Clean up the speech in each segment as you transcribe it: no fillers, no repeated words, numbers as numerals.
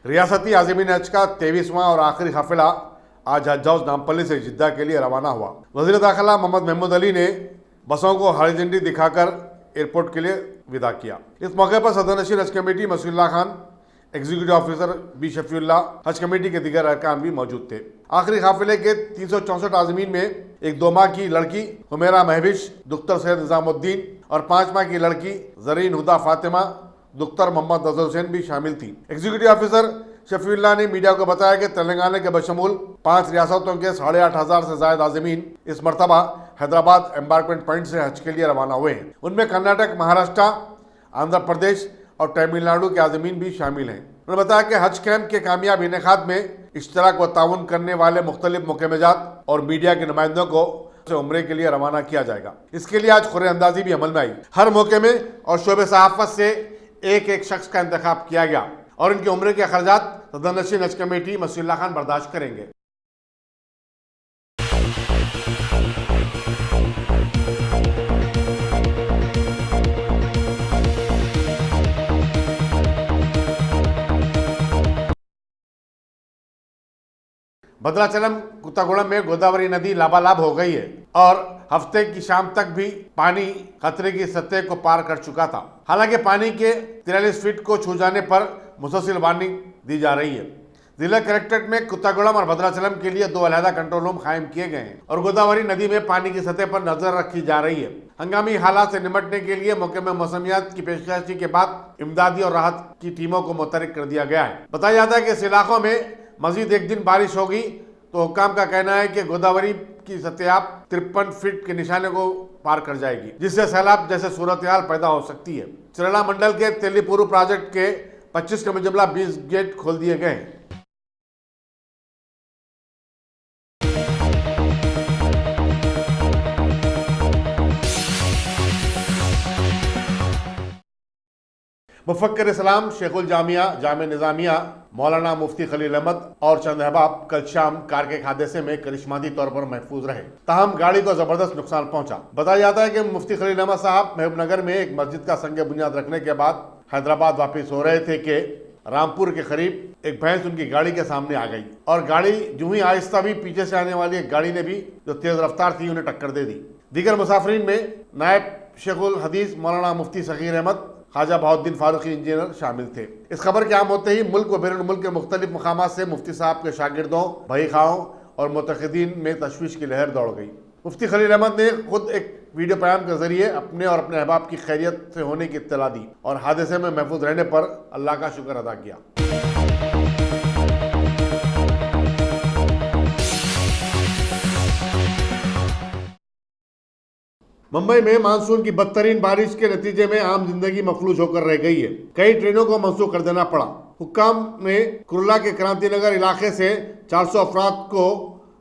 रियासती आज़मीन हज का 23वां और आखिरी काफिला आज हज हाउस नामपल्ली से जिद्दा के लिए रवाना हुआ। वज़ीर दाखिला मोहम्मद महमूद अली ने बसों को हरी झंडी दिखाकर एयरपोर्ट के लिए विदा किया। इस मौके पर सदरनशीन Haj committee Masulla Khan, executive officer B Shafiullah, Haj committee के दीगर अरकान भी मौजूद थे। आखिरी काफिले के 364 आज़मीन में एक 2 माह की लड़की हुमेरा महविश, दुख्तर सैयद निजामुद्दीन और 5 माह की लड़की ज़रीन हुदा फातिमा, दुख्तर मोहम्मद अजहर हुसैन भी शामिल थी। एग्जीक्यूटिव ऑफिसर शफीउल्लाह ने मीडिया को बताया कि तेलंगाना के बशमूल 5 रियासतों के 8,500 से ज्यादा आज़मीन इस मरतबा हैदराबाद एम्बार्कमेंट पॉइंट से हज के लिए रवाना हुए हैं। उनमें कर्नाटक, महाराष्ट्र, आंध्र प्रदेश और तमिलनाडु के आज़मीन भी शामिल हैं। उन्होंने बताया कि हज कैंप के कामयाब इनेकाद में इश्तराक व ताउन करने वाले मुख्तलिफ मुक़ामजात और मीडिया के नुमाइंदों को उम्रे के लिए रवाना किया जाएगा। इसके लिए आज खुरे अंदाजी भी अमल में आई। हर मौके में और शोबे सहाफ़त से एक शख्स का इंतखाब किया गया और इनके उम्रे के अखराजात सदरनशीन हज कमेटी मसूल्ला खान बर्दाश्त करेंगे। भद्राचलम कुत्तागुड़म में गोदावरी नदी लबालब हो गई है और हफ्ते की शाम तक भी पानी खतरे की सतह को पार कर चुका था। हालांकि पानी के 43 फीट को छू जाने पर मुसलसल वार्निंग दी जा रही है। जिला कलेक्ट्रेट में कुत्तागुड़म और भद्राचलम के लिए 2 अलहदा कंट्रोल रूम कायम किए गए हैं और गोदावरी नदी में पानी की सतह पर नजर रखी जा रही है। हंगामी हालात से निपटने के लिए मौके में मौसमियात की पेशकशी के बाद इमदादी और राहत की टीमों को मुतहरिक कर दिया गया है। बताया जाता है कि इस इलाकों में मजीद एक दिन बारिश होगी तो हुक्काम का कहना है कि गोदावरी की सतह 53 फीट के निशाने को पार कर जाएगी, जिससे सैलाब जैसे सूरत हाल पैदा हो सकती है। चिरला मंडल के तेलीपुरु प्रोजेक्ट के 25 के मुजमला 20 गेट खोल दिए गए हैं। मुफक्किर इस्लाम शेखुल जामिया जामे निज़ामिया मौलाना मुफ्ती खलील अहमद और चंद अहबाब कल शाम कार के हादसे में करिश्माती तौर पर महफूज रहे, ताहम गाड़ी को जबरदस्त नुकसान पहुंचा। बताया जाता है कि मुफ्ती खलील अहमद साहब महबूबनगर में एक मस्जिद का संग बुनियाद रखने के बाद हैदराबाद वापस हो रहे थे कि रामपुर के करीब एक भैंस उनकी गाड़ी के सामने आ गई और गाड़ी जो ही आहिस्ता भी पीछे से आने वाली एक गाड़ी ने भी जो तेज रफ्तार थी उन्हें टक्कर दे दी। दीगर मुसाफरीन में नायब शेखुल हदीस मौलाना मुफ्ती सगीर अहमद, ख्वाजा बहाउद्दीन फारूकी इंजीनियर शामिल थे। इस खबर के आम होते ही मुल्क व बैरून मुल्क के मुख्तलिफ मकामात से मुफ्ती साहब के शागिर्दों, भाई खाओं और मुतक़िदीन में तशवीश की लहर दौड़ गई। मुफ्ती खलील अहमद ने खुद एक वीडियो पैगाम के जरिए अपने और अपने अहबाब की खैरियत से होने की इत्तला दी और हादसे में महफूज रहने पर अल्लाह का शुक्र अदा किया। मुंबई में मानसून की बदतरीन बारिश के नतीजे में आम जिंदगी मफलूज होकर रह गई है। कई ट्रेनों को मंसूख कर देना पड़ा। हुक्काम में कुर्ला के क्रांति नगर इलाके से 400 अफराद को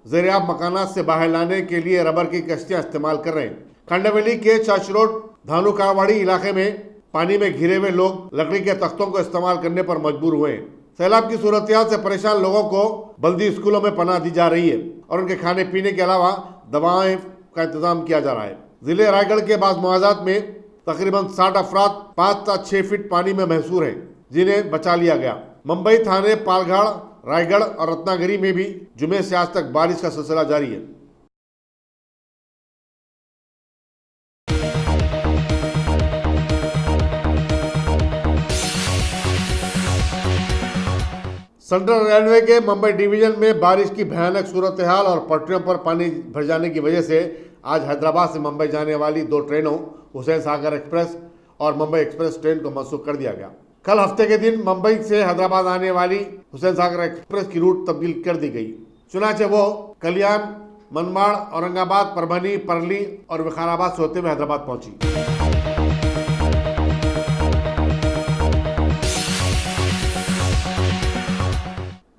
ज़ेरियाब मकानात से बाहर लाने के लिए रबर की कश्तियां इस्तेमाल कर रहे हैं। खंडवेली के चर्च रोड धानुकावाड़ी इलाके में पानी में घिरे हुए लोग लकड़ी के तख्तों को इस्तेमाल करने पर मजबूर हुए हैं। सैलाब की सूरत से परेशान लोगों को बल्दी स्कूलों में पनाह दी जा रही है और उनके खाने पीने के अलावा दवाएं का इंतजाम किया जा रहा है। जिले रायगढ़ के बाद मुआवजात में तकरीबन 60 अफराद 5 से 6 फीट पानी में महसूर हैं, जिन्हें बचा लिया गया। मुंबई, थाने, पालघर, रायगढ़ और रत्नागिरी में भी जुमे से आज तक बारिश का सिलसिला जारी है। सेंट्रल रेलवे के मुंबई डिवीजन में बारिश की भयानक सूरत हाल और पटरियों पर पानी भर जाने की वजह से आज हैदराबाद से मुंबई जाने वाली 2 ट्रेनों हुसैन सागर एक्सप्रेस और मुंबई एक्सप्रेस ट्रेन को मनसूख कर दिया गया। कल हफ्ते के दिन मुंबई से हैदराबाद आने वाली हुसैन सागर एक्सप्रेस की रूट तब्दील कर दी गई। चुनाचे वो कल्याण, मनमाड़, औरंगाबाद, परभनी, परली और विकाराबाद से होते हुए हैदराबाद पहुंची।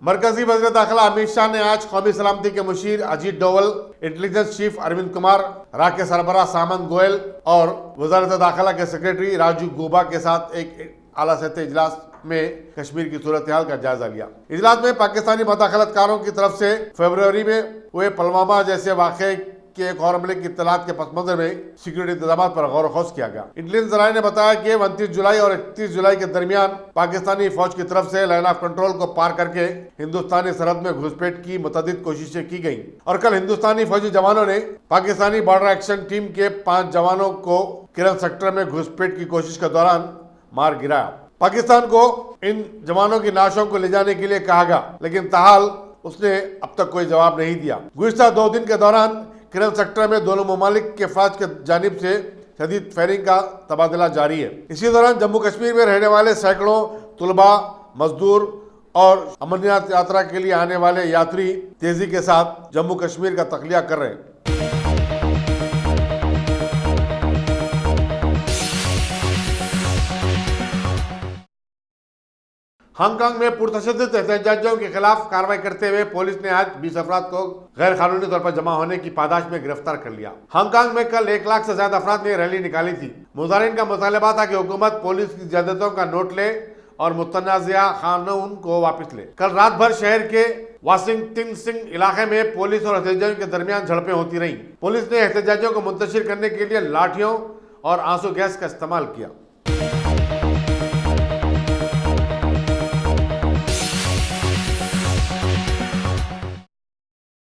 मरकजी वज़ीर दाखिला अमित शाह ने आज कौमी सलामती के मुशीर अजीत डोवल, इंटेलिजेंस चीफ अरविंद कुमार, राग के सरबराह सामंत गोयल और वज़ारत दाखिला के सेक्रेटरी राजू गूबा के साथ एक आला सतह इजलास में कश्मीर की सूरत हाल का जायजा लिया। इजलास में पाकिस्तानी मुदाखलतकारों की तरफ से फरवरी में हुए पुलवामा जैसे वाक़े के एक और हमले की इत्तलात के पस मंजर में सिक्योरिटी इंतजाम पर गौर खोज किया गया। इंटेलिजेंस जराये ने बताया कि 29 जुलाई और 31 जुलाई के दरमियान पाकिस्तानी फौज की तरफ से लाइन ऑफ कंट्रोल को पार करके हिंदुस्तानी सरहद में घुसपैठ की मुतअद्दिद कोशिशें की गई और कल हिंदुस्तानी फौजी जवानों ने पाकिस्तानी बॉर्डर एक्शन टीम के 5 जवानों को किरन सेक्टर में घुसपैठ की कोशिश के दौरान मार गिराया। पाकिस्तान को इन जवानों की लाशों को ले जाने के लिए कहा गया, लेकिन ताहाल उसने अब तक कोई जवाब नहीं दिया। गुज़िश्ता 2 दिन के दौरान किरन सेक्टर में दोनों ममालिक के फौज के जानिब से शदीद फायरिंग का तबादला जारी है। इसी दौरान जम्मू कश्मीर में रहने वाले सैकड़ों तुलबा, मजदूर और अमरनाथ यात्रा के लिए आने वाले यात्री तेजी के साथ जम्मू कश्मीर का तख्लिया कर रहे हैं। हांगकांग में पुरतशद्दुद एहतजाजियों के खिलाफ कार्रवाई करते हुए पुलिस ने आज 20 अफराद को गैर कानूनी तौर पर जमा होने की पादाश में गिरफ्तार कर लिया। हांगकांग में कल 1 लाख से ज्यादा अफराद ने रैली निकाली थी। मुजाहिरीन का मुतालबा था कि हुकूमत पुलिस की ज्यादतियों का नोट ले और मुतनाज़िया कानून को वापस ले। कल रात भर शहर के वाशिंगटन सिंह इलाके में पुलिस और एहतजाजियों के दरमियान झड़पें होती रहीं। पुलिस ने एहतजाजियों को मुंतशिर करने के लिए लाठियों और आंसू गैस का इस्तेमाल किया।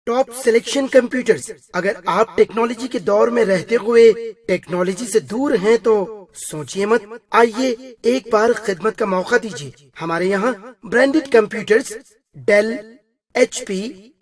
Top selection computers. अगर आप टेक्नोलॉजी के दौर में रहते हुए टेक्नोलॉजी से दूर हैं तो सोचिए मत, आइए एक बार खिदमत का मौका दीजिए। हमारे यहाँ branded computers Dell, HP,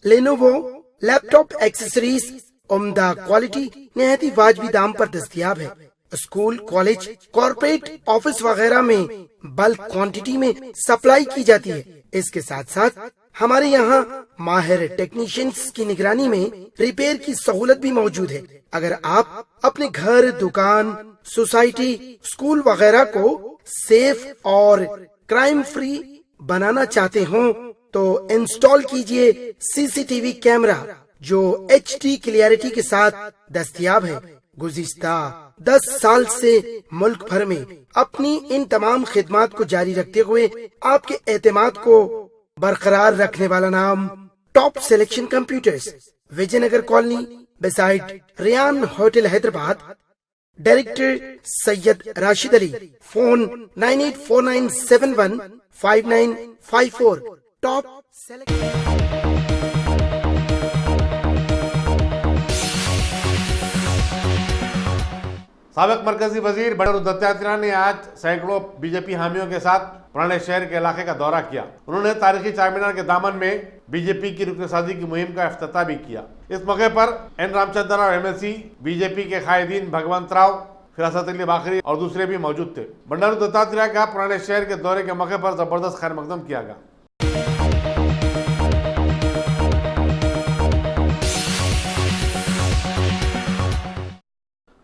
Lenovo, laptop accessories उम्दा क्वालिटी निहायत ही वाजबी दाम पर दस्तयाब है। स्कूल, कॉलेज, कॉर्पोरेट, ऑफिस वगैरह में बल्क क्वांटिटी में सप्लाई की जाती है। इसके साथ साथ हमारे यहाँ माहिर टेक्नीशियंस की निगरानी में रिपेयर की सहूलत भी मौजूद है। अगर आप अपने घर, दुकान, सोसाइटी, स्कूल वगैरह को सेफ और क्राइम फ्री बनाना चाहते हो तो इंस्टॉल कीजिए CCTV कैमरा जो HD क्लियरिटी के साथ दस्तयाब है। गुज़िश्ता 10 साल से मुल्क भर में अपनी इन तमाम खिदमात को जारी रखते हुए आपके एतमाद को बरकरार रखने वाला नाम top selection computers, Vijaynagar colony beside Riyan hotel Hyderabad. Director Syed Rashid Ali. Phone 9849715954। Top साबिक मरकजी वजीर बंडारू दत्तात्रेय ने आज सैकड़ों बीजेपी हामियों के साथ पुराने शहर के इलाके का दौरा किया। उन्होंने तारीखी चार मीनार के दामन में बीजेपी की रुकनसाजी की मुहिम का इफ्तिताह भी किया। इस मौके पर एन रामचंद्रन और MLC बीजेपी के कायदीन भगवंत राव, फिरासत अली बाखरी और दूसरे भी मौजूद थे। बंडारू दत्तात्रेय का पुराने शहर के दौरे के मौके पर जबरदस्त खैर मकदम किया गया।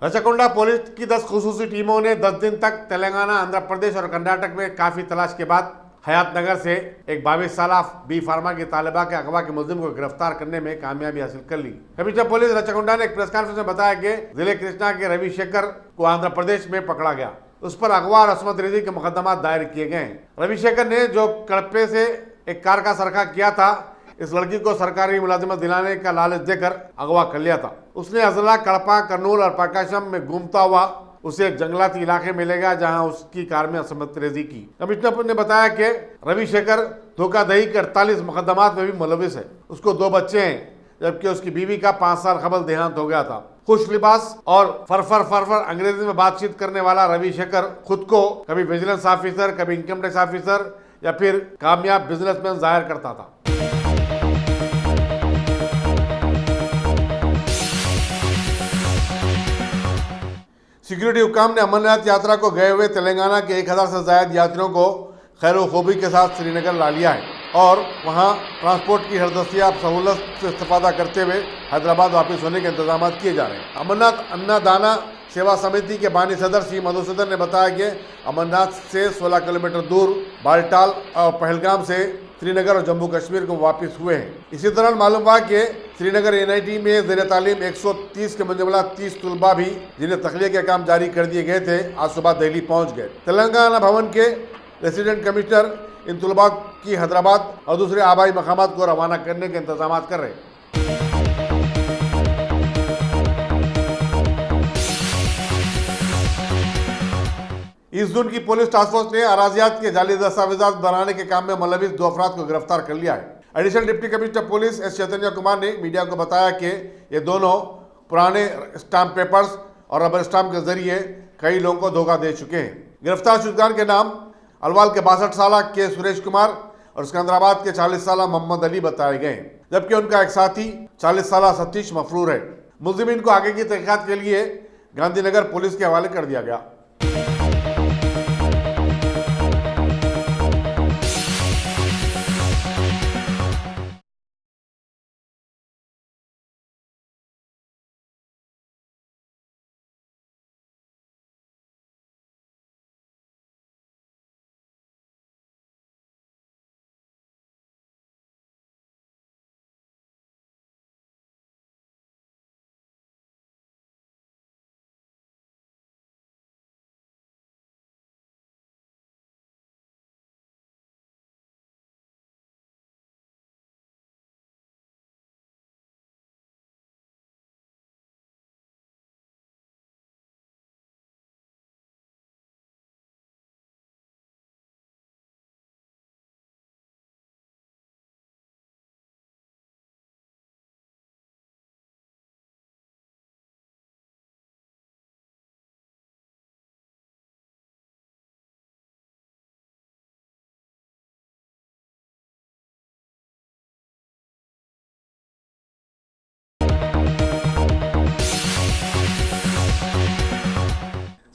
रचकोंडा पुलिस की 10 खुसूसी टीमों ने 10 दिन तक तेलंगाना, आंध्र प्रदेश और कर्नाटक में काफी तलाश के बाद हयात नगर से एक 22 साल बी फार्मा की तालिबा के अगवा के मुलजिम को गिरफ्तार करने में कामयाबी हासिल कर ली। कमिश्नर पुलिस रचकोंडा ने एक प्रेस कॉन्फ्रेंस में बताया कि जिले कृष्णा के रवि शेखर को आंध्र प्रदेश में पकड़ा गया। उस पर अगवा और असमत रेजी के मुकदमा दायर किए गए। रवि शेखर ने जो कड़पे से एक कार का सरखा किया था, इस लड़की को सरकारी मुलाजिमत दिलाने का लालच देकर अगवा कर लिया था। उसने अजला, कड़पा, कर्नूल और प्रकाशम में घूमता हुआ उसे एक जंगलाती इलाके मिलेगा जहां उसकी कार में असमत रेजी की। कमिश्नर ने बताया कि रवि शेखर धोखाधड़ी के 48 मुकदमात में भी मुलविस है। उसको 2 बच्चे हैं, जबकि उसकी बीवी का 5 साल कबल देहांत हो गया था। खुश लिबास और फरफर अंग्रेजी में बातचीत करने वाला रवि शेखर खुद को कभी विजिलेंस ऑफिसर, कभी इनकम टैक्स ऑफिसर या फिर कामयाब बिजनेसमैन जाहिर करता था। सिक्योरिटी हुकाम ने अमरनाथ यात्रा को गए हुए तेलंगाना के 1000 से ज्यादा यात्रियों को खैर खूबी के साथ श्रीनगर ला लिया है और वहां ट्रांसपोर्ट की हर दस्तियाब सहूलत से इस्तेफादा करते हुए हैदराबाद वापस होने के इंतजाम किए जा रहे हैं। अमरनाथ अन्नदाना सेवा समिति के बानी सदर सी मधुसूदन ने बताया कि अमरनाथ से 16 किलोमीटर दूर बालटाल और पहलगाम से श्रीनगर और जम्मू कश्मीर को वापस हुए हैं। इसी दौरान मालूम हुआ कि श्रीनगर NIT में ज़ेर तालीम 130 के मुजमला 30 तुलबा भी जिन्हें तखलिया के काम जारी कर दिए गए थे, आज सुबह दिल्ली पहुंच गए। तेलंगाना भवन के रेसिडेंट कमिश्नर इन तुलबा की हैदराबाद और दूसरे आबाई मकामात को रवाना करने के इंतजाम कर रहे हैं। 30 जून की पुलिस टास्क फोर्स ने अराजियात के जाली दस्तावेजात बनाने के काम में मुलविस 2 अफराद को गिरफ्तार कर लिया है। Additional deputy commissioner police S Chaitanya Kumar ने मीडिया को बताया कि ये दोनों पुराने स्टाम्प पेपर्स और रबर स्टाम्प के जरिए कई लोगों को धोखा दे चुके हैं। गिरफ्तार शुजगान के नाम अलवाल के 62 साल के सुरेश कुमार और सिकंदराबाद के 40 साल मोहम्मद अली बताए गए, जबकि उनका एक साथी 40 साल सतीश मफरूर है। मुलजिमीन को आगे की तहकीकात के लिए गांधीनगर पुलिस के हवाले कर दिया गया।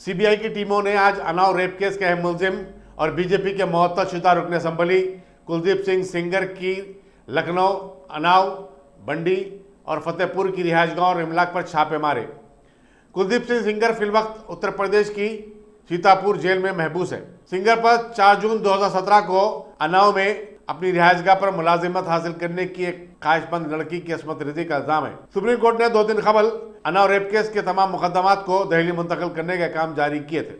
सीबीआई की टीमों ने आज उन्नाव रेप केस के अहम मुलजिम और बीजेपी के मुअत्तल-शुदा रुकन असम्बली कुलदीप सिंह सेंगर की लखनऊ, उन्नाव, बंडी और फतेहपुर की रिहायश गांव रिमलाक पर छापे मारे। कुलदीप सिंह सेंगर फिलवक्त उत्तर प्रदेश की सीतापुर जेल में महबूस है। सेंगर पर 4 जून 2017 को उन्नाव में अपनी रिहायशगाह पर मुलाजिमत हासिल करने की एक ख्वाहिशमंद लड़की की अस्मत रिजी का इल्जाम है। सुप्रीम कोर्ट ने 2 दिन कबल उन्नाव रेप केस के तमाम मुकदमात को दिल्ली मुंतकिल करने के काम जारी किए थे।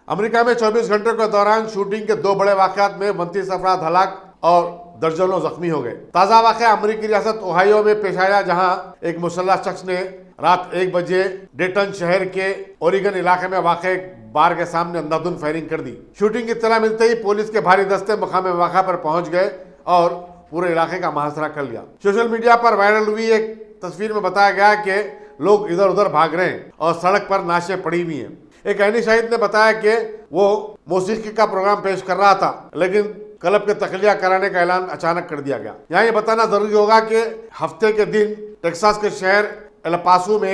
अमेरिका में 24 घंटों के दौरान शूटिंग के 2 बड़े वाकयात में 29 अफराद हलाक और दर्जनों जख्मी हो गए। ताजा वाकया अमेरिकी रियासत ओहायो में पेश आया, जहां एक मुसल्लह शख्स ने रात 1 बजे डेटन शहर के ओरिगन इलाके में वाक़े बार के सामने अंधाधुंध फायरिंग कर दी। शूटिंग की इत्तला मिलते ही पुलिस के भारी दस्ते मुकाम वाक़ा पर पहुंच गए और पूरे इलाके का मुहासरा कर लिया। सोशल मीडिया पर वायरल हुई एक तस्वीर में बताया गया कि लोग इधर उधर भाग रहे हैं और सड़क पर नाशें पड़ी हुई हैं। एक ऐनी शाहिद ने बताया कि वो मौसीकी का प्रोग्राम पेश कर रहा था, लेकिन क्लब के तखलिया कराने का ऐलान अचानक कर दिया गया। यहाँ ये बताना जरूरी होगा कि हफ्ते के दिन टेक्सास के शहर एल पासो में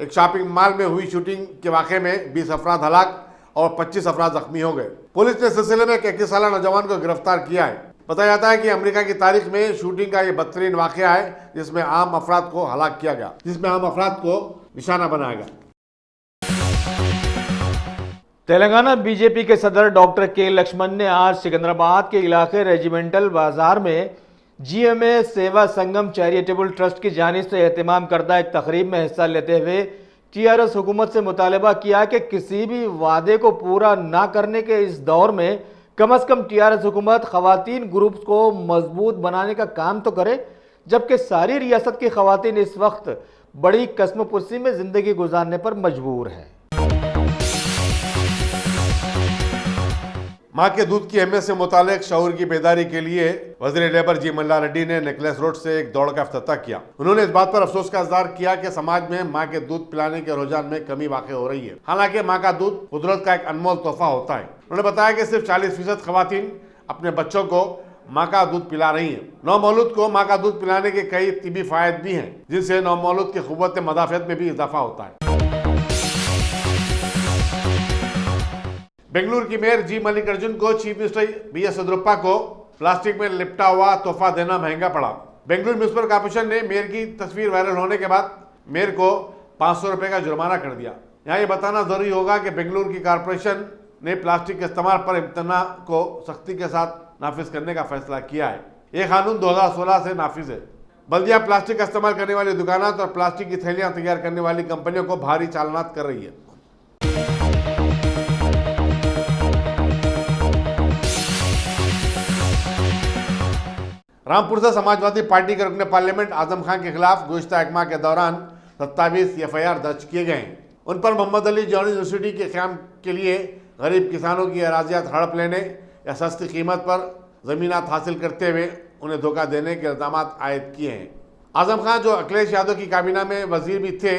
एक शॉपिंग मॉल में हुई शूटिंग के वाक़े में 20 अफराद हलाक और 25 अफराद जख्मी हो गए। पुलिस ने सिलसिले में एक 21 साल नौजवान को गिरफ्तार किया है। बताया जाता है कि अमेरिका की तारीख में शूटिंग का ये बदतरीन वाक़या है जिसमें आम अफराद को हलाक किया गया, जिसमें आम अफराद को निशाना बनाया गया। तेलंगाना बीजेपी के सदर डॉक्टर के लक्ष्मण ने आज सिकंदराबाद के इलाके रेजिमेंटल बाजार में जीएमए सेवा संगम चैरिटेबल ट्रस्ट की जानिब से एहतमाम करदा एक तकरीब में हिस्सा लेते हुए टीआरएस हुकूमत से मुतालबा किया कि किसी भी वादे को पूरा ना करने के इस दौर में कम अज़ कम टीआरएस हुकूमत खवातीन ग्रुप्स को मजबूत बनाने का काम तो करे, जबकि सारी रियासत की खवातीन इस वक्त बड़ी कस्मपुरसी में जिंदगी गुजारने पर मजबूर है। माँ के दूध की अहमियत से मुतालिक शऊर की बेदारी के लिए वज़ीर लेबर जी मल्ला रेड्डी ने नेकलेस रोड से एक दौड़ का इफ्तिताह किया। उन्होंने इस बात पर अफसोस का इज़हार किया कि समाज में माँ के दूध पिलाने के रुझान में कमी वाक़ई हो रही है। हालांकि माँ का दूध कुदरत का एक अनमोल तोहफा होता है। उन्होंने बताया कि सिर्फ 40% खवातीन अपने बच्चों को माँ का दूध पिला रही हैं। नौमौलूद को माँ का दूध पिलाने के कई तिबी फायदे भी हैं, जिनसे नौमौलूद की क़ुव्वत मदाफ़ियत में भी इजाफा होता है। बेंगलुरु की मेयर जी मल्लिकार्जुन को चीफ मिनिस्टर बीएस येदियुरप्पा को प्लास्टिक में लिपटा हुआ तोहफा देना महंगा पड़ा। बेंगलुरु म्यूनिसिपल कॉर्पोरेशन ने मेयर की तस्वीर वायरल होने के बाद मेयर को 500 रुपये का जुर्माना कर दिया। यहाँ ये बताना जरूरी होगा कि बेंगलुरु की कॉर्पोरेशन ने प्लास्टिक के इस्तेमाल पर इम्तना को सख्ती के साथ नाफिज करने का फैसला किया है। ये कानून 2016 से नाफिज है। बल्दिया प्लास्टिक का इस्तेमाल करने वाली दुकानात और प्लास्टिक की थैलियाँ तैयार करने वाली कंपनियों को भारी चालानात कर रही है। रामपुर से समाजवादी पार्टी के रुकने पार्लियामेंट आजम खान के खिलाफ गुज़िश्ता एक माह के दौरान 27 FIR दर्ज किए गए हैं। उन पर मोहम्मद अली जौहरी यूनिवर्सिटी के क़याम के लिए गरीब किसानों की अराजियात हड़प लेने या सस्ती कीमत पर ज़मीनात हासिल करते हुए उन्हें धोखा देने के इल्ज़ाम आयद किए हैं। आज़म खान जो अखिलेश यादव की काबीना में वजीर भी थे,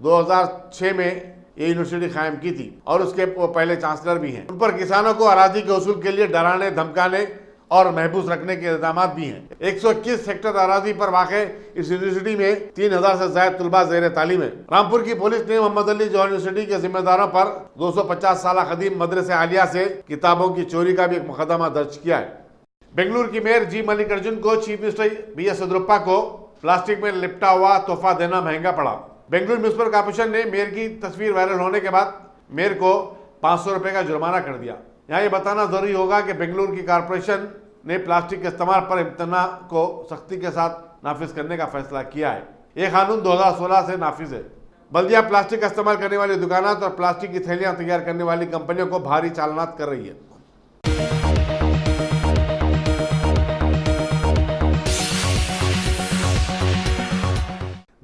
2006 में ये यूनिवर्सिटी कायम की थी और उसके वो पहले चांसलर भी हैं। उन पर किसानों को अराजी के उसूल के लिए डराने, धमकाने और महबूस रखने के इल्जाम भी हैं। 121 हेक्टेयर अराजी पर वाक़े इस यूनिवर्सिटी में 3000 से ज़ायद तलबा ज़ेर तालीम है। रामपुर की पुलिस ने मोहम्मद अली जौहरी यूनिवर्सिटी के जिम्मेदारों पर 250 साल कदीम मदरसे आलिया से किताबों की चोरी का भी एक मुकदमा दर्ज किया है। बेंगलुरु की मेयर जी मल्लिकार्जुन को चीफ मिनिस्टर BS येदियुरप्पा को प्लास्टिक में लिपटा हुआ तोहफा देना महंगा पड़ा। बेंगलुरु म्यूनिसिपल कॉर्पोरेशन ने मेयर की तस्वीर वायरल होने के बाद मेयर को 500 रुपए का जुर्माना कर दिया। यहाँ ये बताना जरूरी होगा कि बेंगलुरु की कॉर्पोरेशन ने प्लास्टिक के इस्तेमाल पर इम्तना को सख्ती के साथ नाफिज करने का फैसला किया है। ये कानून 2016 से नाफिज है। बल्दिया प्लास्टिक का इस्तेमाल करने वाली दुकानात और प्लास्टिक की थैलियां तैयार करने वाली कंपनियों को भारी चालानात कर रही है।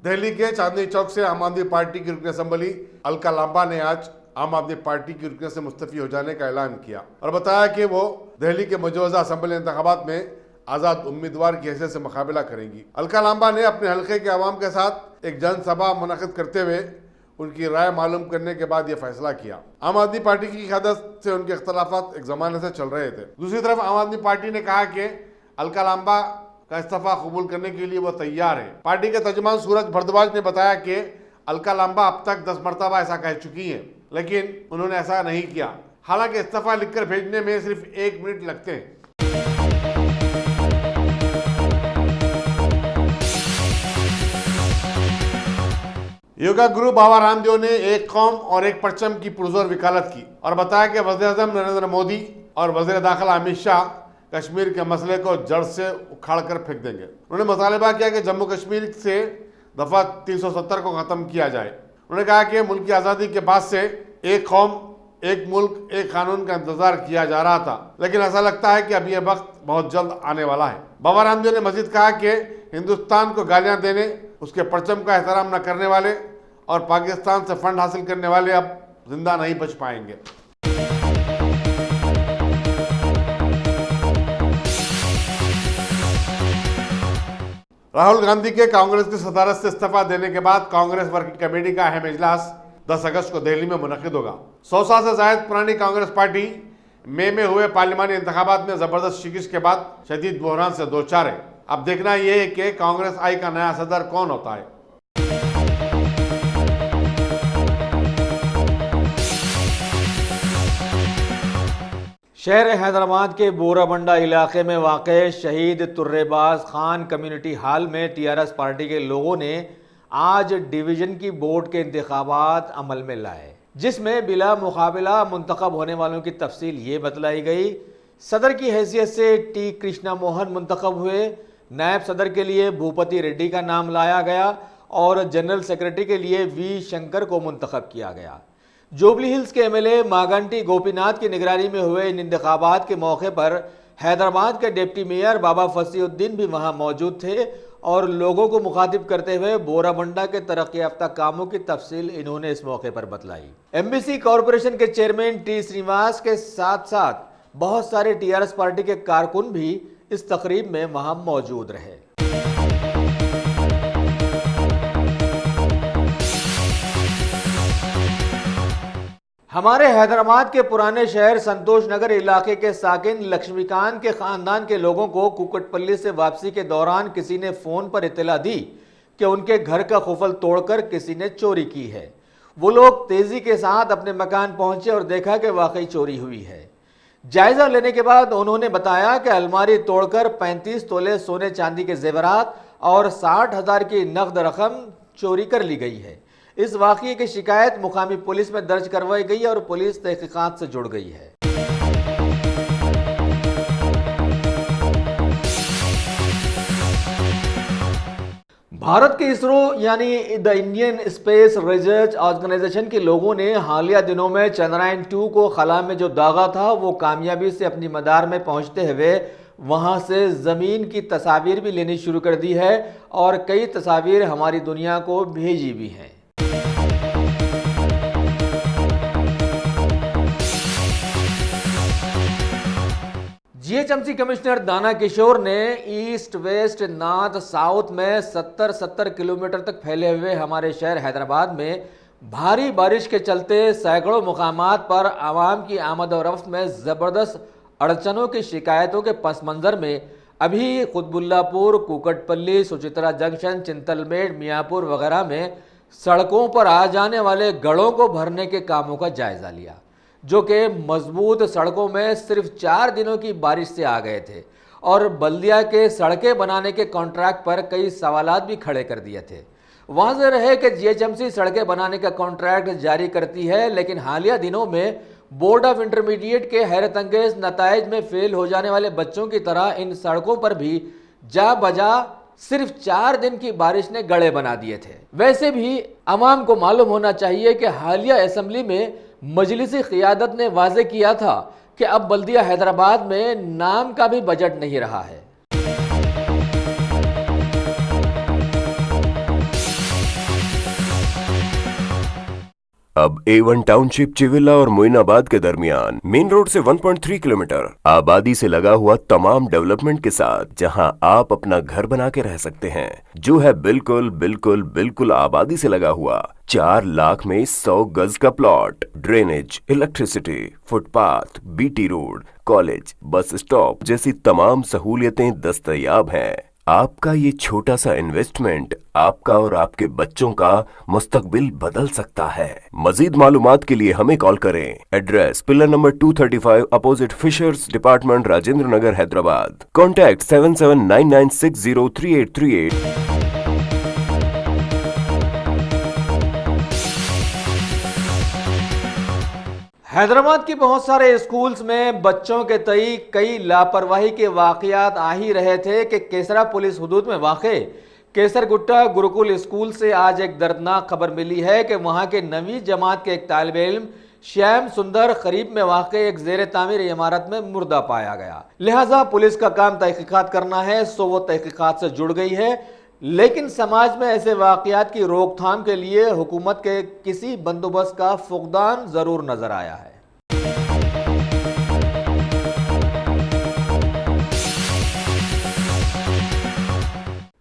दिल्ली के चांदनी चौक से आम आदमी पार्टी की रुकन असम्बली अलका लांबा ने आज आम आदमी पार्टी की रुकन से मुस्तफी हो जाने का ऐलान किया और बताया कि वो दिल्ली के मुजवजा असम्बली इंतखाबात में आज़ाद उम्मीदवार की हैसियत से मुकाबला करेंगी। अलका लांबा ने अपने हल्के के आवाम के साथ एक जनसभा मुनक़िद करते हुए उनकी राय मालूम करने के बाद यह फैसला किया। आम आदमी पार्टी की क़यादत से उनके इख्तलाफात एक ज़माने से चल रहे थे। दूसरी तरफ आम आदमी पार्टी ने कहा कि अलका लांबा का इस्तीफा कबूल करने के लिए वो तैयार है। पार्टी के तर्जुमान सूरज भारद्वाज ने बताया कि अलका लांबा अब तक 10 मरतबा ऐसा कह चुकी हैं, लेकिन उन्होंने ऐसा नहीं किया। हालांकि इस्तीफा लिखकर भेजने में सिर्फ 1 मिनट लगते हैं। योगा गुरु बाबा रामदेव ने एक कौम और एक परचम की पुरजोर वकालत की और बताया कि वज़ीर-ए-आज़म नरेंद्र मोदी और वज़ीर दाखिला अमित शाह कश्मीर के मसले को जड़ से उखाड़ कर फेंक देंगे। उन्होंने मुतालबा किया कि जम्मू कश्मीर से दफ़ा 370 को ख़त्म किया जाए। उन्होंने कहा कि मुल्क की आज़ादी के बाद से एक कौम, एक मुल्क, एक कानून का इंतजार किया जा रहा था, लेकिन ऐसा लगता है कि अब यह वक्त बहुत जल्द आने वाला है। बाबा रामदेव ने मजीद कहा कि हिंदुस्तान को गालियाँ देने, उसके परचम का एहतराम न करने वाले और पाकिस्तान से फंड हासिल करने वाले अब जिंदा नहीं बच पाएंगे। राहुल गांधी के कांग्रेस की सदारत से इस्तीफा देने के बाद कांग्रेस वर्किंग कमेटी का अहम इजलास 10 अगस्त को दिल्ली में मुनक़िद होगा। 100 साल से जायद पुरानी कांग्रेस पार्टी मई में हुए पार्लिमानी इंतखाबात में जबरदस्त शिकस्त के बाद शदीद बहरान से दो चार है। अब देखना यह है कि कांग्रेस आई का नया सदर कौन होता है। शहर हैदराबाद के बोराबंडा इलाके में वाक़ शहीद तुर्रेबाज खान कम्युनिटी हॉल में टीआरएस पार्टी के लोगों ने आज डिवीज़न की बोर्ड के इंतखाबात अमल में लाए, जिसमें बिला मुकाबला मुंतखब होने वालों की तफसील ये बतलाई गई। सदर की हैसियत से टी कृष्णा मोहन मुंतखब हुए, नायब सदर के लिए भूपति रेड्डी का नाम लाया गया और जनरल सेक्रेटरी के लिए वी शंकर को मुंतखब किया गया। जुबली हिल्स के एमएलए मागंटी गोपीनाथ की निगरानी में हुए इन इंतखाबात के मौके पर हैदराबाद के डिप्टी मेयर बाबा फसीउद्दीन भी वहां मौजूद थे और लोगों को मुखातिब करते हुए बोराबंडा के तरक्की याफ्ता कामों की तफसील इन्होंने इस मौके पर बतलाई। एमबीसी कॉरपोरेशन के चेयरमैन टी श्रीनिवास के साथ साथ बहुत सारे टीआरएस पार्टी के कारकुन भी इस तकरीब में वहां मौजूद रहे। हमारे हैदराबाद के पुराने शहर संतोष नगर इलाके के साकिन लक्ष्मीकांत के खानदान के लोगों को कुकटपल्ली से वापसी के दौरान किसी ने फोन पर इत्तला दी कि उनके घर का खुफल तोड़कर किसी ने चोरी की है। वो लोग तेजी के साथ अपने मकान पहुंचे और देखा कि वाकई चोरी हुई है। जायजा लेने के बाद उन्होंने बताया कि अलमारी तोड़कर 35 तोले सोने चांदी के जेवरात और 60,000 की नकद रकम चोरी कर ली गई है। इस वाक़ये की शिकायत मुकामी पुलिस में दर्ज करवाई गई और पुलिस तहकीकात से जुड़ गई है। भारत के इसरो यानी the Indian Space Research Organisation के लोगों ने हालिया दिनों में चंद्रयान 2 को खला में जो दागा था वो कामयाबी से अपनी मदार में पहुंचते हुए वहाँ से ज़मीन की तस्वीर भी लेनी शुरू कर दी है और कई तस्वीर हमारी दुनिया को भेजी भी हैं। जीएचएमसी कमिश्नर दाना किशोर ने ईस्ट वेस्ट नॉर्थ साउथ में 70 किलोमीटर तक फैले हुए हमारे शहर हैदराबाद में भारी बारिश के चलते सैकड़ों मुकामात पर आवाम की आमद और रफ्त में ज़बरदस्त अड़चनों की शिकायतों के पस मंज़र में अभी कुतबुल्लापुर, कुकटपल्ली, सुचित्रा जंक्शन, चिंतलमेड़, मियाँपुर वगैरह में सड़कों पर आ जाने वाले गढ़ों को भरने के कामों का जायज़ा लिया, जो कि मजबूत सड़कों में सिर्फ 4 दिनों की बारिश से आ गए थे और बल्दिया के सड़कें बनाने के कॉन्ट्रैक्ट पर कई सवालात भी खड़े कर दिए थे। वाज़ेह है कि जीएचएमसी सड़कें बनाने का कॉन्ट्रैक्ट जारी करती है, लेकिन हालिया दिनों में बोर्ड ऑफ इंटरमीडिएट के हैरत अंगेज नताइज में फेल हो जाने वाले बच्चों की तरह इन सड़कों पर भी जा बजा सिर्फ 4 दिन की बारिश ने गड़े बना दिए थे। वैसे भी अवाम को मालूम होना चाहिए कि हालिया असेंबली में मजलिसी क़ियादत ने वाज़ेह किया था कि अब बल्दिया हैदराबाद में नाम का भी बजट नहीं रहा है। अब A1 टाउनशिप चिविला और मोइनाबाद के दरमियान मेन रोड से 1.3 किलोमीटर आबादी से लगा हुआ तमाम डेवलपमेंट के साथ जहां आप अपना घर बना के रह सकते हैं, जो है बिल्कुल बिल्कुल बिल्कुल आबादी से लगा हुआ। 4 लाख में 100 गज का plot, drainage, electricity, footpath, BT road, college, bus stop जैसी तमाम सहूलियतें दस्तयाब हैं। आपका ये छोटा सा इन्वेस्टमेंट आपका और आपके बच्चों का मुस्तकबिल बदल सकता है। मजीद मालूमात के लिए हमें कॉल करें। Address pillar number 235 opposite fishers department, Rajendra Nagar, Hyderabad. Contact 7799603838। Hyderabad की बहुत सारे स्कूल्स में बच्चों के तई कई लापरवाही के वाकयात आ ही रहे थे कि केसरा पुलिस हुदूद में वाक़े केसरगुट्टा गुरुकुल स्कूल से आज एक दर्दनाक खबर मिली है कि वहां के 9वीं जमात के एक तालिब इल्म श्याम सुंदर करीब में वाक़े एक ज़ेर तामीर इमारत में मुर्दा पाया गया। लिहाजा पुलिस का काम तहकीकात करना है, सो वो तहकीकात से जुड़ गई है, लेकिन समाज में ऐसे वाक़यात की रोकथाम के लिए हुकूमत के किसी बंदोबस्त का फुकदान ज़रूर नज़र आया है।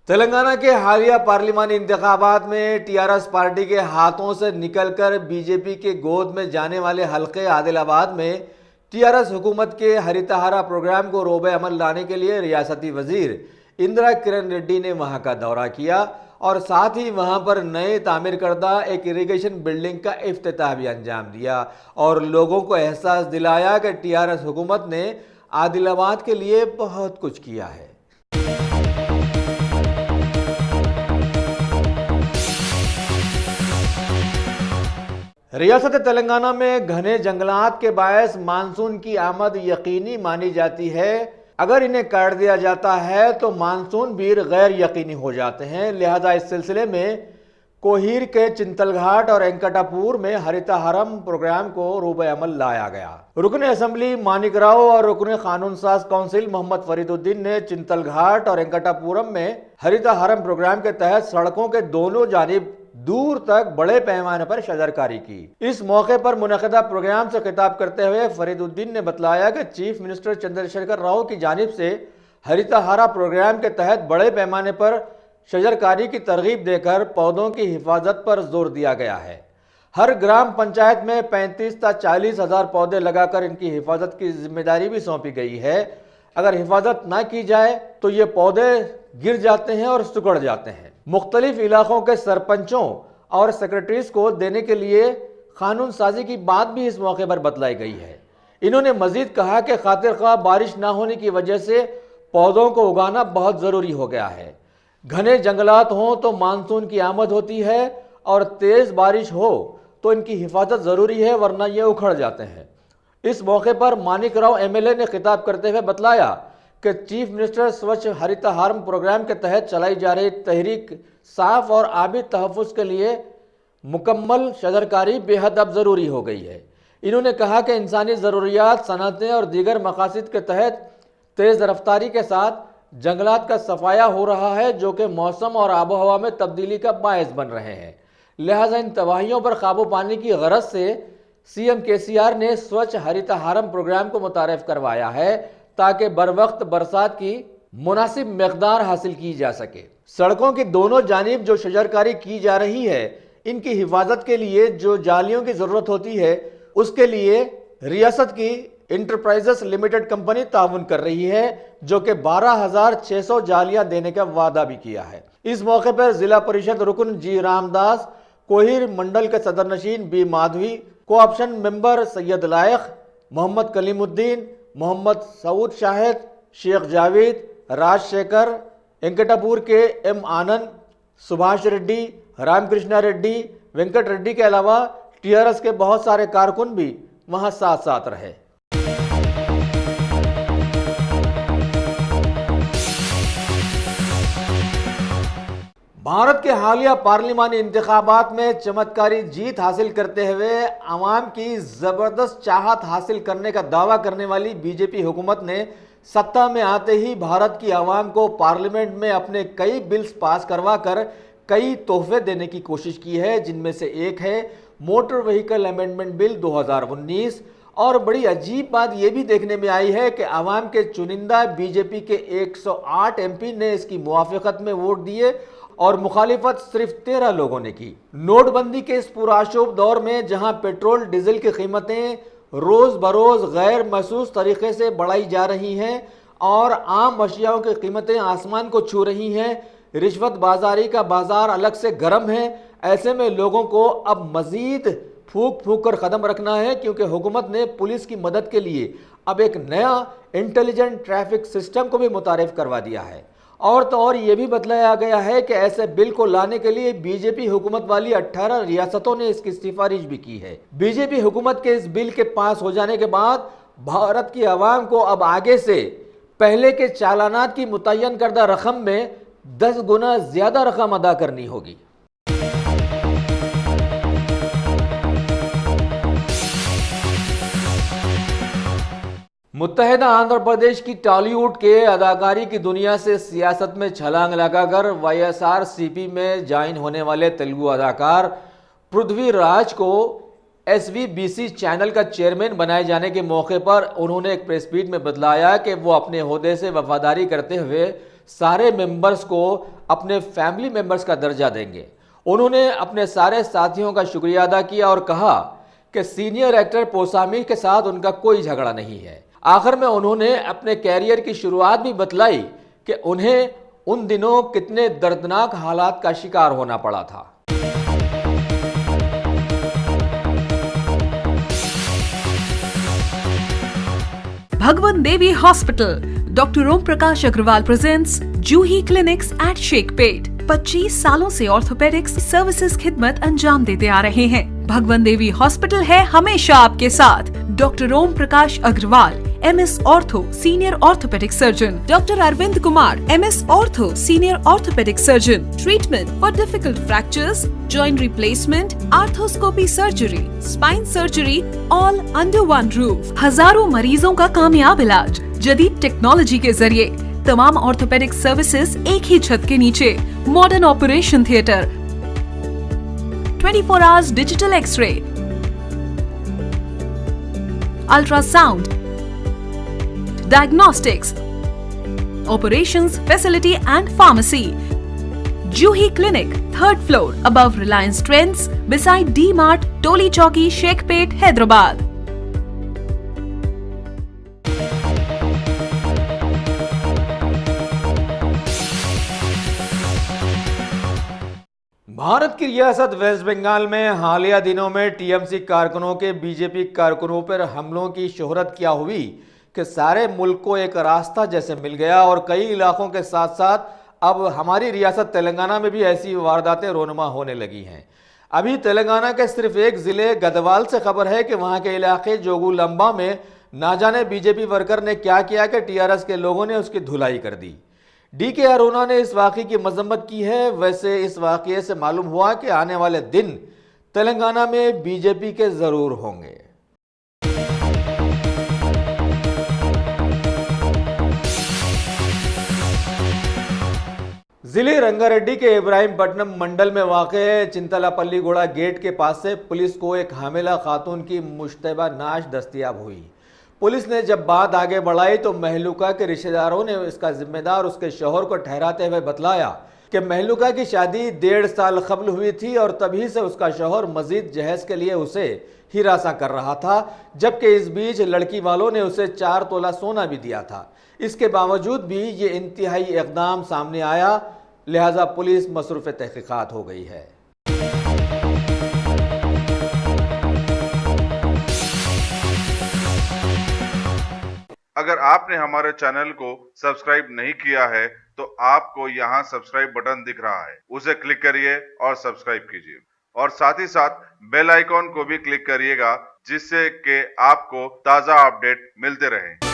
तेलंगाना के हालिया पार्लिमानी इंतखाबात में टीआरएस पार्टी के हाथों से निकलकर बीजेपी के गोद में जाने वाले हल्के आदिलाबाद में टीआरएस हुकूमत के हरितहारा प्रोग्राम को रोबे अमल लाने के लिए रियासती वजीर इंदिरा किरण रेड्डी ने वहां का दौरा किया और साथ ही वहां पर नए तामीर करदा एक इरिगेशन बिल्डिंग का इफ्तिताह भी अंजाम दिया और लोगों को एहसास दिलाया कि टीआरएस हुकूमत ने आदिलाबाद के लिए बहुत कुछ किया है। रियासत तेलंगाना में घने जंगलात के बायस मानसून की आमद यकीनी मानी जाती है। अगर इन्हें काट दिया जाता है तो मानसून भी गैर यकीनी हो जाते हैं। लिहाजा इस सिलसिले में कोहीर के चिंतलघाट और एंकटापुर में हरितहारम प्रोग्राम को रूबे अमल लाया गया। रुकन असेंबली मानिक राव और रुकन कानून साज काउंसिल मोहम्मद फरीदुद्दीन ने चिंतलघाट और एंकटापुरम में हरितहारम प्रोग्राम के तहत सड़कों के दोनों जानिब दूर तक बड़े पैमाने पर शजरकारी की। इस मौके पर मुनक़दा प्रोग्राम से खिताब करते हुए फरीदुद्दीन ने बतलाया कि चीफ मिनिस्टर चंद्रशेखर राव की जानिब से हरितहारा प्रोग्राम के तहत बड़े पैमाने पर शजरकारी की तरगीब देकर पौधों की हिफाजत पर जोर दिया गया है। हर ग्राम पंचायत में 35 से 40 हज़ार पौधे लगाकर इनकी हिफाजत की जिम्मेदारी भी सौंपी गई है। अगर हिफाजत ना की जाए तो ये पौधे गिर जाते हैं और सुकड़ जाते हैं। मुख्तलिफ इलाकों के सरपंचों और सेक्रेटरीज को देने के लिए कानून साजी की बात भी इस मौके पर बतलाई गई है। इन्होंने मजीद कहा कि खातिर ख्वाह बारिश ना होने की वजह से पौधों को उगाना बहुत ज़रूरी हो गया है। घने जंगलात हों तो मानसून की आमद होती है और तेज़ बारिश हो तो इनकी हिफाजत ज़रूरी है, वरना ये उखड़ जाते हैं। इस मौके पर मानिक राव एमएलए ने खिताब करते हुए बतलाया कि चीफ मिनिस्टर स्वच्छ हरितहारम प्रोग्राम के तहत चलाई जा रही तहरीक साफ और आबी तहफ़्फ़ुज़ के लिए मुकम्मल शजरकारी बेहद अब ज़रूरी हो गई है। इन्होंने कहा कि इंसानी ज़रूरियात, सनअतें और दीगर मकासद के तहत तेज रफ्तारी के साथ जंगलात का सफाया हो रहा है, जो कि मौसम और आबोहवा में तब्दीली का बायस बन रहे हैं। लिहाजा इन तबाहियों पर काबू पाने की गरज से सीएम केसीआर ने स्वच्छ हरितहारम प्रोग्राम को मुतारिफ करवाया है, ताकि बरवक्त बरसात की मुनासिब मकदार हासिल की जा सके। सड़कों की दोनों जानिब जो शजरकारी की जा रही है, इनकी हिफाजत के लिए जो जालियों की जरूरत होती है, उसके लिए रियासत की इंटरप्राइजेस लिमिटेड कंपनी ताउन कर रही है, जो कि 12,600 जालियां देने का वादा भी किया है। इस मौके पर जिला परिषद रुकन जी रामदास, कोहिर मंडल के सदर नशीन B Madhavi, co-option member Syed Layak, Mohammed Kaleemuddin, Mohammed Saud Shahid, Sheikh Javed, Rajashekar, Venkatapur के एम आनंद, सुभाष रेड्डी, रामकृष्णा रेड्डी, वेंकट रेड्डी के अलावा टीआरएस के बहुत सारे कारकुन भी वहां साथ साथ रहे। भारत के हालिया पार्लिमानी इंतखाबात में चमत्कारी जीत हासिल करते हुए आवाम की जबरदस्त चाहत हासिल करने का दावा करने वाली बीजेपी हुकूमत ने सत्ता में आते ही भारत की आवाम को पार्लियामेंट में अपने कई बिल्स पास करवा कर कई तोहफे देने की कोशिश की है, जिनमें से एक है मोटर व्हीकल अमेंडमेंट बिल 2019। और बड़ी अजीब बात यह भी देखने में आई है कि आवाम के चुनिंदा बीजेपी के 108 एमपी ने इसकी मुआफिकत में वोट दिए और मुखालिफत सिर्फ 13 लोगों ने की। नोटबंदी के इस पुराशोभ दौर में जहां पेट्रोल डीजल की कीमतें रोज बरोज गैर महसूस तरीके से बढ़ाई जा रही हैं और आम अशियाओं की कीमतें आसमान को छू रही हैं, रिश्वत बाजारी का बाजार अलग से गर्म है। ऐसे में लोगों को अब मजीद फूक फूक कर कदम रखना है, क्योंकि हुकूमत ने पुलिस की मदद के लिए अब एक नया इंटेलिजेंट ट्रैफिक सिस्टम को भी मुतारिफ करवा दिया है। और तो और ये भी बतलाया गया है कि ऐसे बिल को लाने के लिए बीजेपी हुकूमत वाली 18 रियासतों ने इसकी सिफारिश भी की है। बीजेपी हुकूमत के इस बिल के पास हो जाने के बाद भारत की आवाम को अब आगे से पहले के चालानात की मुतय्यन करदा रकम में 10 गुना ज्यादा रकम अदा करनी होगी। मुत्तहिदा आंध्र प्रदेश की टॉलीवुड के अदाकारी की दुनिया से सियासत में छलांग लगाकर वाईएसआरसीपी में ज्वाइन होने वाले तेलुगु अदाकार पृथ्वीराज को एसवीबीसी चैनल का चेयरमैन बनाए जाने के मौके पर उन्होंने एक प्रेस मीट में बतलाया कि वो अपने ओहदे से वफादारी करते हुए सारे मेंबर्स को अपने फैमिली मेंबर्स का दर्जा देंगे। उन्होंने अपने सारे साथियों का शुक्रिया अदा किया और कहा कि सीनियर एक्टर पोसामी के साथ उनका कोई झगड़ा नहीं है। आखिर में उन्होंने अपने कैरियर की शुरुआत भी बतलाई कि उन्हें उन दिनों कितने दर्दनाक हालात का शिकार होना पड़ा था। Bhagwan Devi Hospital, Dr. Om Prakash Agrawal presents Juhi Clinics at Shekpet। 25 सालों से ऑर्थोपेडिक्स सर्विसेज खिदमत अंजाम देते आ रहे हैं। भगवान देवी हॉस्पिटल है हमेशा आपके साथ। Doctor Om Prakash Agarwal, MS ortho senior orthopaedic surgeon, doctor Arvind Kumar, MS ortho senior orthopaedic surgeon. Treatment for difficult fractures, joint replacement, arthroscopy surgery, spine surgery, all under one roof. हजारों मरीजों का कामयाब इलाज जदीद टेक्नोलॉजी के जरिए। तमाम ऑर्थोपेडिक सर्विसेज एक ही छत के नीचे। Modern operation theatre, 24 hours digital x ray, ultrasound, diagnostics, operations facility and pharmacy. Juhi Clinic, 3rd floor, above Reliance Trends, beside D-Mart, Toli Chowki, Shekpet, Hyderabad. Bharat की रियासत वेस्ट बंगाल में हालिया दिनों में टीएमसी कारकुनों के बीजेपी कारकुनों पर हमलों की शोहरत क्या हुई कि सारे मुल्क को एक रास्ता जैसे मिल गया और कई इलाकों के साथ साथ अब हमारी रियासत तेलंगाना में भी ऐसी वारदातें रोनुमा होने लगी हैं। अभी तेलंगाना के सिर्फ एक ज़िले गदवाल से खबर है कि वहाँ के इलाके जोगुलंबा में ना जाने बीजेपी वर्कर ने क्या किया कि टीआरएस के लोगों ने उसकी धुलाई कर दी। DK अरोड़ा ने इस वाक़े की मजम्मत की है। वैसे इस वाक़े से मालूम हुआ कि आने वाले दिन तेलंगाना में बीजेपी के ज़रूर होंगे। जिले रंगारेड्डी के इब्राहिमपट्टनम मंडल में वाक़ चिंतलापल्लीगुड़ा गेट के पास से पुलिस को एक हामिला खातून की मुश्तबा नाश दस्तयाब हुई। पुलिस ने जब बात आगे बढ़ाई तो महलूका के रिश्तेदारों ने इसका जिम्मेदार उसके शौहर को ठहराते हुए बतलाया कि महलूका की शादी 1.5 साल कबल हुई थी और तभी से उसका शौहर मजीद जहेज के लिए उसे हिरासा कर रहा था, जबकि इस बीच लड़की वालों ने उसे 4 तोला सोना भी दिया था। इसके बावजूद भी ये इंतहाई इक़दाम सामने आया, लिहाजा पुलिस मसरूफ़ तहक़ीक़ात हो गई है। अगर आपने हमारे चैनल को सब्सक्राइब नहीं किया है तो आपको यहाँ सब्सक्राइब बटन दिख रहा है, उसे क्लिक करिए और सब्सक्राइब कीजिए और साथ ही साथ बेल आइकॉन को भी क्लिक करिएगा, जिससे कि आपको ताज़ा अपडेट मिलते रहें।